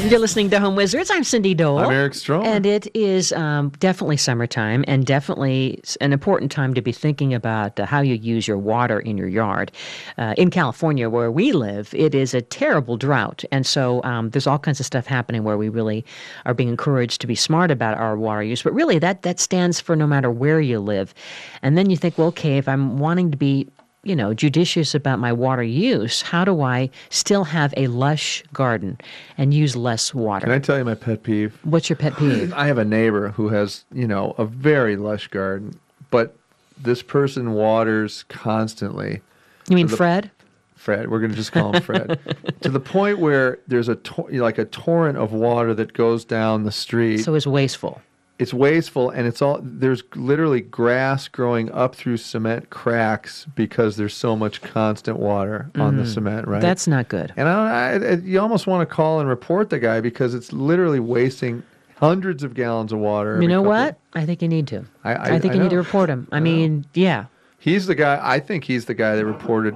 You're listening to Home Wizards. I'm Cindy Dole. I'm Eric Stromer. And it is definitely summertime and definitely an important time to be thinking about how you use your water in your yard. In California, where we live, it is a terrible drought. And so there's all kinds of stuff happening where we really are being encouraged to be smart about our water use. But really, that stands for no matter where you live. And then you think, well, okay, if I'm wanting to be judicious about my water use, how do I still have a lush garden and use less water? Can I tell you my pet peeve? What's your pet peeve? I have a neighbor who has, a very lush garden, but this person waters constantly. You mean Fred? Fred. We're going to just call him Fred. To the point where there's a torrent of water that goes down the street. So it's wasteful. It's wasteful, and there's literally grass growing up through cement cracks because there's so much constant water on the cement, right? That's not good. And you almost want to call and report the guy because it's literally wasting hundreds of gallons of water. You know what? I think you need to. I think you need to report him. I mean, yeah. He's the guy. I think he's the guy that reported,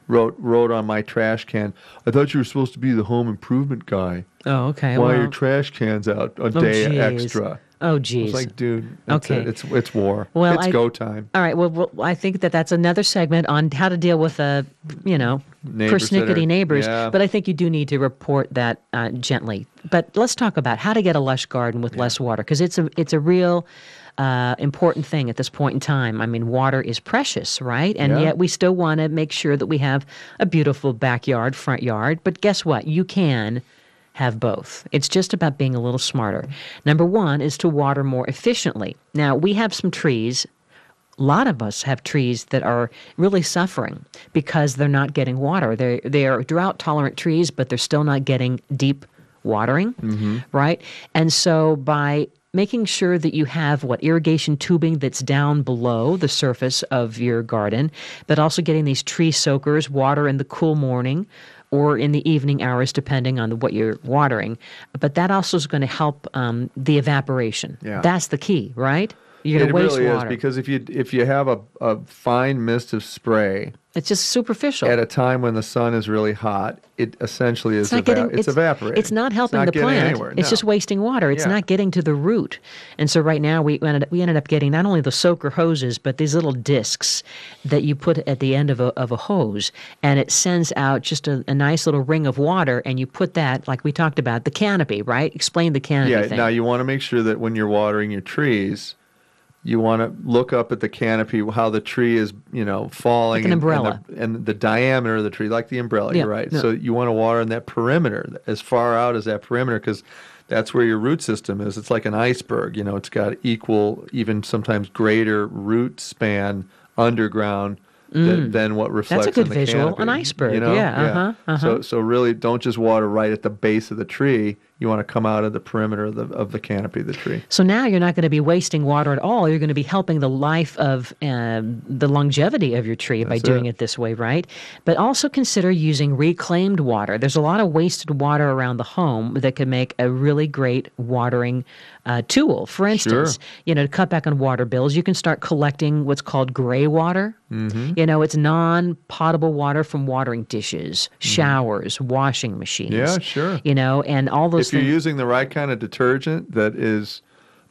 wrote on my trash can, I thought you were supposed to be the home improvement guy. Oh, okay. Why are your trash cans out a day extra? Oh, geez. It's like, dude, it's war. Well, it's go time. All right. Well, I think that's another segment on how to deal with, persnickety neighbors. Yeah. But I think you do need to report that gently. But let's talk about how to get a lush garden with less water, because it's a real important thing at this point in time. I mean, water is precious, right? And yet we still want to make sure that we have a beautiful backyard, front yard. But guess what? You can have both. It's just about being a little smarter. Number one is to water more efficiently. Now, we have some trees. A lot of us have trees that are really suffering because they're not getting water. They are drought-tolerant trees, but they're still not getting deep watering, right? And so by making sure that you have irrigation tubing that's down below the surface of your garden, but also getting these tree soakers, water in the cool morning or in the evening hours, depending on what you're watering. But that also is going to help the evaporation. Yeah. That's the key, right? You're going to waste water. It really water. is, because if you have a fine mist of spray, it's just superficial. At a time when the sun is really hot, it essentially is evaporating. It's not helping the plant. It's just wasting water. It's not getting to the root. And so right now we ended up getting not only the soaker hoses, but these little discs that you put at the end of a hose, and it sends out just a nice little ring of water, and you put that, like we talked about, the canopy, right? Explain the canopy thing. Now you want to make sure that when you're watering your trees, you want to look up at the canopy, how the tree is, falling. Like an umbrella. And the diameter of the tree, like the umbrella, you're right. No. So you want to water in that perimeter, as far out as that perimeter, because that's where your root system is. It's like an iceberg. It's got equal, even sometimes greater root span underground than what reflects in the canopy. That's a good visual, an iceberg, So really don't just water right at the base of the tree. You want to come out of the perimeter of the canopy of the tree. So now you're not going to be wasting water at all. You're going to be helping the life of the longevity of your tree by doing it this way, right? But also consider using reclaimed water. There's a lot of wasted water around the home that could make a really great watering tool. For instance, to cut back on water bills, you can start collecting what's called gray water. It's non-potable water from watering dishes, showers, washing machines. Yeah, sure. And all those things. If you're using the right kind of detergent that is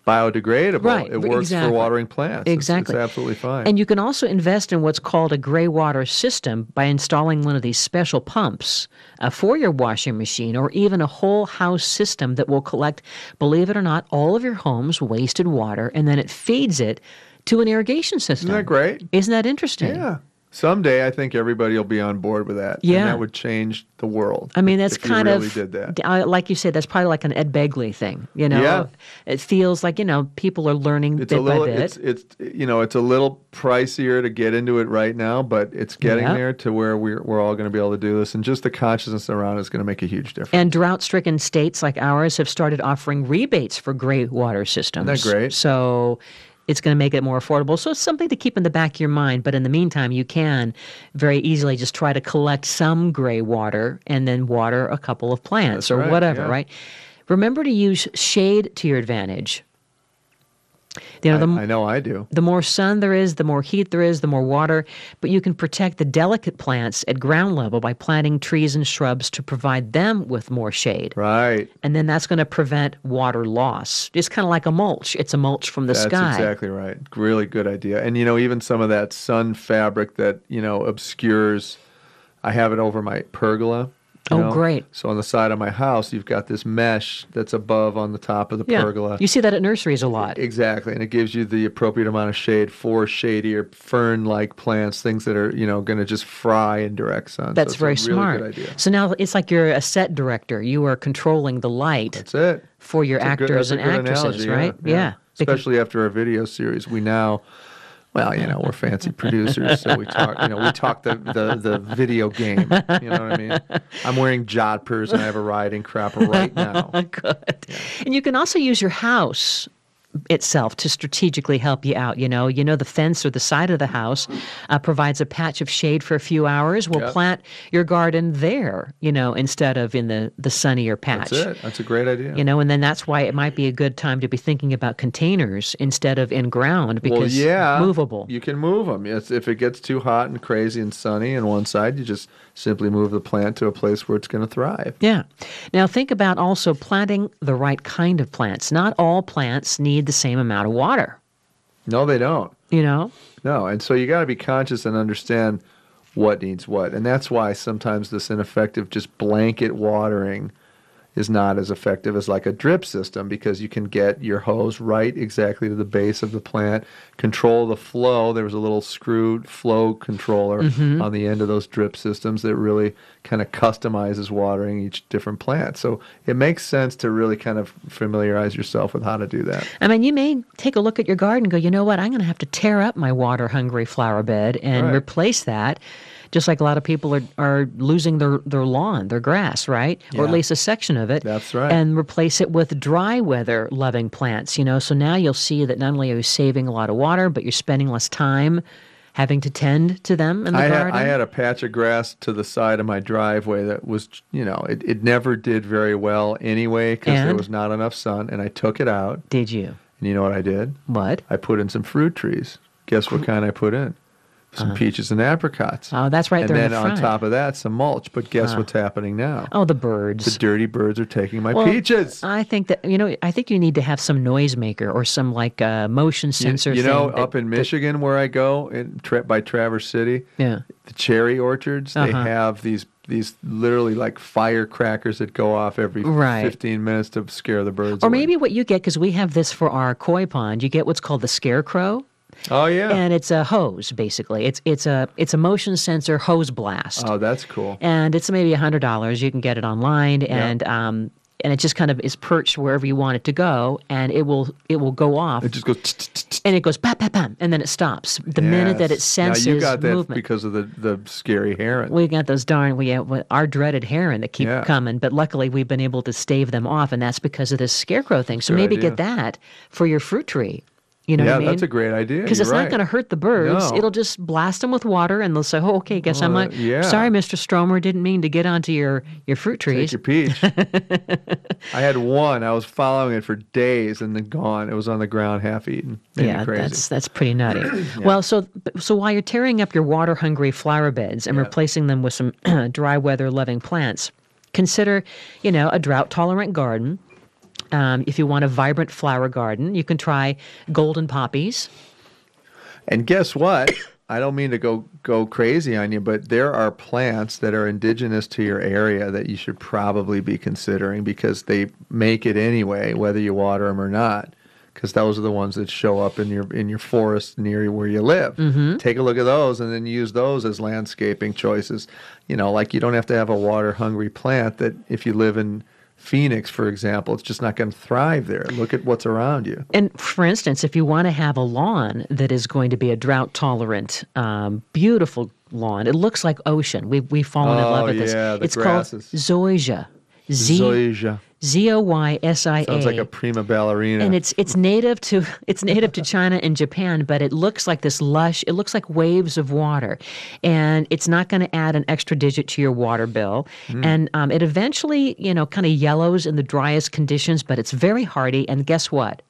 biodegradable, it works for watering plants. Exactly. It's absolutely fine. And you can also invest in what's called a gray water system by installing one of these special pumps for your washing machine, or even a whole house system that will collect, believe it or not, all of your home's wasted water, and then it feeds it to an irrigation system. Isn't that great? Isn't that interesting? Yeah. Someday, I think everybody will be on board with that. Yeah. And that would change the world. I mean, that's kind of, did that. Like you said, that's probably like an Ed Begley thing. Yeah. It feels like, people are learning bit by bit. It's a little pricier to get into it right now, but it's getting there to where we're all going to be able to do this. And just the consciousness around it is going to make a huge difference. And drought-stricken states like ours have started offering rebates for gray water systems. Isn't that great? So it's going to make it more affordable. So it's something to keep in the back of your mind. But in the meantime, you can very easily just try to collect some gray water and then water a couple of plants whatever, right? Remember to use shade to your advantage. I know I do. The more sun there is, the more heat there is, the more water. But you can protect the delicate plants at ground level by planting trees and shrubs to provide them with more shade. Right. And then that's going to prevent water loss. It's kind of like a mulch. It's a mulch from the sky. That's exactly right. Really good idea. And, even some of that sun fabric that, obscures, I have it over my pergola. Great. So on the side of my house, you've got this mesh that's above on the top of the pergola. You see that at nurseries a lot. Exactly. And it gives you the appropriate amount of shade for shadier fern-like plants, things that are, going to just fry in direct sun. That's so very it's a really smart. Good idea. So now it's like you're a set director. You are controlling the light. That's it. For your actors and actresses, analogy, right? Yeah. Especially after our video series, we now... Well, we're fancy producers, so we talk the video game. You know what I mean? I'm wearing jodhpurs and I have a riding crop right now. Good. Yeah. And you can also use your house itself to strategically help you out. The fence or the side of the house provides a patch of shade for a few hours. We'll plant your garden there, instead of in the sunnier patch. That's it. That's a great idea. And then that's why it might be a good time to be thinking about containers instead of in ground because movable. You can move them. If it gets too hot and crazy and sunny on one side, you just simply move the plant to a place where it's going to thrive. Yeah. Now think about also planting the right kind of plants. Not all plants need the same amount of water. No, they don't. No, and so you got to be conscious and understand what needs what. And that's why sometimes this ineffective just blanket watering is not as effective as like a drip system because you can get your hose right exactly to the base of the plant, control the flow. There was a little screwed flow controller on the end of those drip systems that really kind of customizes watering each different plant. So it makes sense to really kind of familiarize yourself with how to do that. I mean, you may take a look at your garden and go, you know what, I'm going to have to tear up my water-hungry flower bed and replace that. Just like a lot of people are losing their lawn, their grass, right? Yeah. Or at least a section of it. That's right. And replace it with dry weather loving plants, So now you'll see that not only are you saving a lot of water, but you're spending less time having to tend to them in the garden. I had a patch of grass to the side of my driveway that was, it never did very well anyway because there was not enough sun, and I took it out. Did you? And you know what I did? What? I put in some fruit trees. Guess what kind I put in? Some peaches and apricots. Oh, that's right there in the front. And then on top of that, some mulch. But guess what's happening now? Oh, the birds. The dirty birds are taking my peaches. I think that, I think you need to have some noisemaker or some like motion sensor thing. Up in Michigan where I go, by Traverse City, the cherry orchards, they have these literally like firecrackers that go off every 15 minutes to scare the birds away. Or maybe what you get, because we have this for our koi pond, you get what's called the scarecrow. Oh yeah, and it's a hose basically. It's a motion sensor hose blast. Oh, that's cool. And it's maybe $100. You can get it online, and it just kind of is perched wherever you want it to go, and it will go off. It just goes, and it goes bam, bam, bam, and then it stops the minute that it senses movement. Now you got that movement. Because of the scary heron. We got those our dreaded heron that keep coming, but luckily we've been able to stave them off, and that's because of this scarecrow thing. So maybe get that for your fruit tree. You know what I mean? Yeah, that's a great idea. Because it's not going to hurt the birds. No. It'll just blast them with water, and they'll say, "Oh, okay, guess I'm not. Sorry, Mr. Stromer, didn't mean to get onto your fruit trees." Take your peach. I had one. I was following it for days, and then gone. It was on the ground, half eaten. Made me crazy. That's pretty nutty. Well, so while you're tearing up your water-hungry flower beds and replacing them with some dry weather-loving plants, consider, a drought-tolerant garden. If you want a vibrant flower garden, you can try golden poppies. And guess what? I don't mean to go crazy on you, but there are plants that are indigenous to your area that you should probably be considering because they make it anyway, whether you water them or not. Because those are the ones that show up in your forest near where you live. Mm-hmm. Take a look at those and then use those as landscaping choices. Like you don't have to have a water-hungry plant that if you live in Phoenix, for example, it's just not going to thrive there. Look at what's around you. And for instance, if you want to have a lawn that is going to be a drought-tolerant, beautiful lawn, it looks like ocean. We've fallen in love with this. It's grasses. Called zoysia. Zoysia. Zoysia. Sounds like a prima ballerina. And it's native to China and Japan, but it looks like this lush. It looks like waves of water, and it's not going to add an extra digit to your water bill. And it eventually, kind of yellows in the driest conditions, but it's very hardy. And guess what?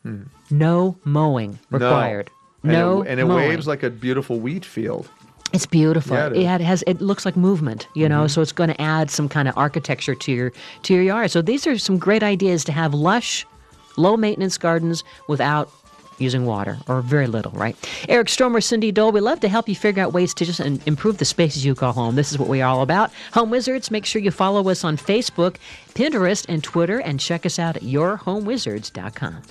No mowing required. No and it mowing. waves like a beautiful wheat field. It's beautiful. Yeah, It looks like movement, so it's going to add some kind of architecture to your yard. So these are some great ideas to have lush, low maintenance gardens without using water, or very little, right? Eric Stromer, Cindy Dole, we love to help you figure out ways to just improve the spaces you call home. This is what we're all about. Home Wizards, make sure you follow us on Facebook, Pinterest, and Twitter, and check us out at yourhomewizards.com.